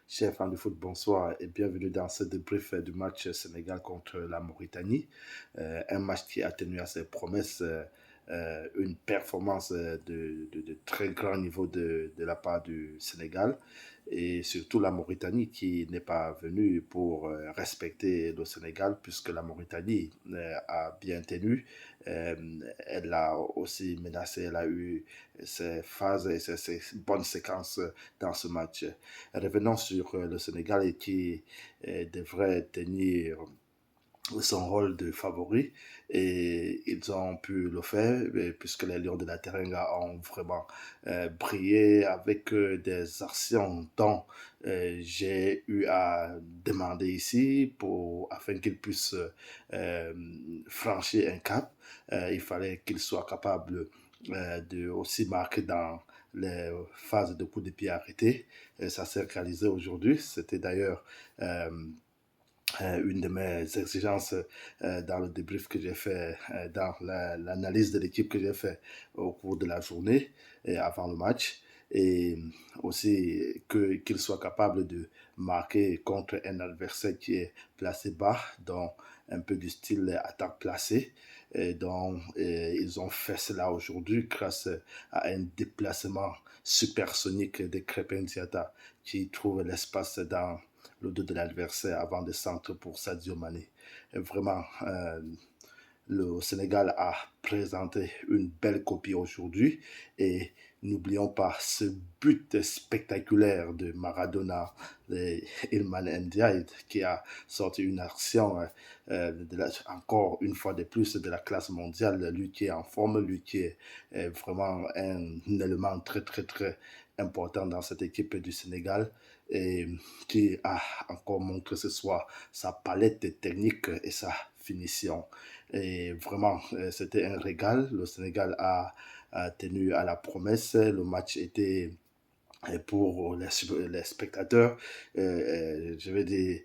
Chers fans de foot, bonsoir et bienvenue dans ce débrief du match Sénégal contre la Mauritanie. Un match qui a tenu à ses promesses, une performance de très grand niveau de la part du Sénégal et surtout la Mauritanie qui n'est pas venue pour respecter le Sénégal puisque la Mauritanie a bien tenu. Euh, Elle a aussi menacé, elle a eu ses phases et ses bonnes séquences dans ce match. Revenons sur le Sénégal qui devrait tenir son rôle de favori et ils ont pu le faire puisque les Lions de la Teranga ont vraiment brillé avec des actions dont j'ai eu à demander ici afin qu'ils puissent euh, franchir un cap. Il fallait qu'ils soient capables de aussi marquer dans les phases de coups de pied arrêtés. Ça s'est réalisé aujourd'hui. C'était d'ailleurs une de mes exigences dans le débrief que j'ai fait, dans l'analyse de l'équipe que j'ai fait au cours de la journée et avant le match. Et aussi qu'il soit capable de marquer contre un adversaire qui est placé bas, donc un peu du style attaque placée. Et donc, ils ont fait cela aujourd'hui grâce à un déplacement supersonique de Crépin Diatta qui trouve l'espace dans le dos de l'adversaire avant de centre pour Sadio Mané. Et vraiment, le Sénégal a présenté une belle copie aujourd'hui et n'oublions pas ce but spectaculaire de Maradona, Ilman Ndiaye, qui a sorti une action encore une fois de plus de la classe mondiale, lui qui est en forme, lui qui est vraiment un élément très très très important dans cette équipe du Sénégal et qui a encore montré ce soir sa palette technique et sa finition. Et vraiment, c'était un régal. Le Sénégal a tenu à la promesse. Le match était pour les spectateurs, je vais dire,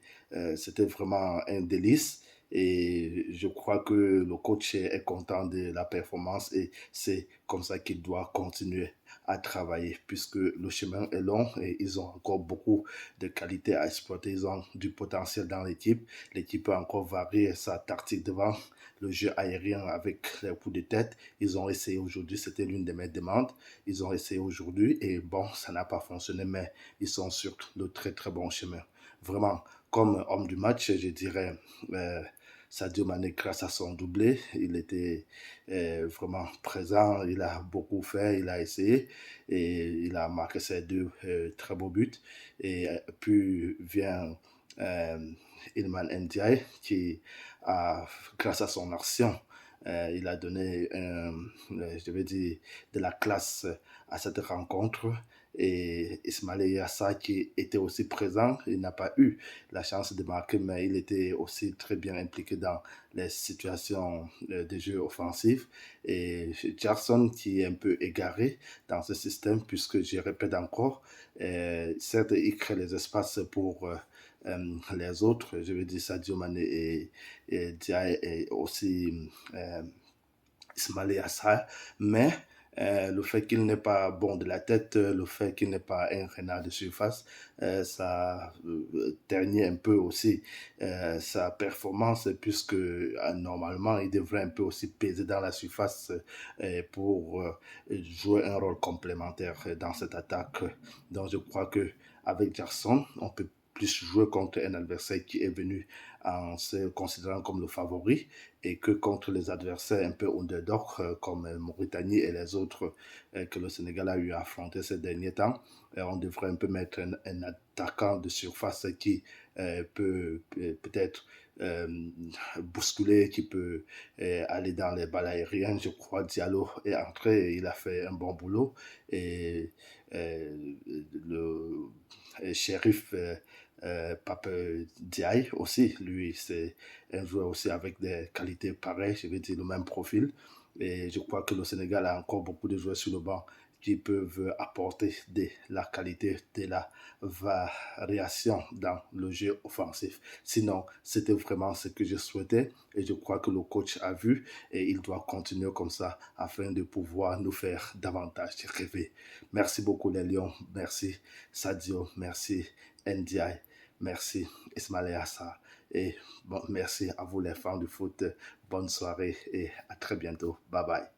c'était vraiment un délice. Et je crois que le coach est content de la performance et c'est comme ça qu'il doit continuer à travailler puisque le chemin est long et ils ont encore beaucoup de qualités à exploiter. Ils ont du potentiel dans l'équipe. L'équipe a encore varié sa tactique devant le jeu aérien avec les coups de tête. Ils ont essayé aujourd'hui, c'était l'une de mes demandes. Ils ont essayé aujourd'hui et bon, ça n'a pas fonctionné, mais ils sont sur le très très bon chemin. Vraiment, comme homme du match, je dirais Sadio Mané grâce à son doublé. Il était vraiment présent, il a beaucoup fait, il a essayé et il a marqué ses deux très beaux buts. Et puis vient euh, Ilman Ndiaye qui a, grâce à son action, il a donné, je vais dire, de la classe à cette rencontre. Et Ismaël Yassa, qui était aussi présent, il n'a pas eu la chance de marquer, mais il était aussi très bien impliqué dans les situations de jeu offensif. Et Jackson, qui est un peu égaré dans ce système, puisque je répète encore, certes, il crée les espaces pour les autres, je veux dire Sadio Mané et Diaye et aussi Ismail Assar, mais le fait qu'il n'est pas bon de la tête, le fait qu'il n'est pas un renard de surface, ça ternit un peu aussi sa performance puisque normalement il devrait un peu aussi peser dans la surface pour jouer un rôle complémentaire dans cette attaque. Donc je crois que avec Jackson, on peut plus jouer contre un adversaire qui est venu en se considérant comme le favori et que contre les adversaires un peu underdog comme Mauritanie et les autres que le Sénégal a eu à affronter ces derniers temps, on devrait un peu mettre un attaquant de surface qui peut-être bousculer, qui peut aller dans les balles aériennes. Je crois Diallo est entré, il a fait un bon boulot et le shérif Pape Diaye aussi, lui, c'est un joueur aussi avec des qualités pareilles, je vais dire le même profil. Et je crois que le Sénégal a encore beaucoup de joueurs sur le banc qui peuvent apporter de la qualité, de la variation dans le jeu offensif. Sinon, c'était vraiment ce que je souhaitais et je crois que le coach a vu et il doit continuer comme ça afin de pouvoir nous faire davantage rêver. Merci beaucoup les Lions, merci Sadio, merci NDI, merci Ismaël Assa et bon, merci à vous les fans du foot. Bonne soirée et à très bientôt. Bye bye.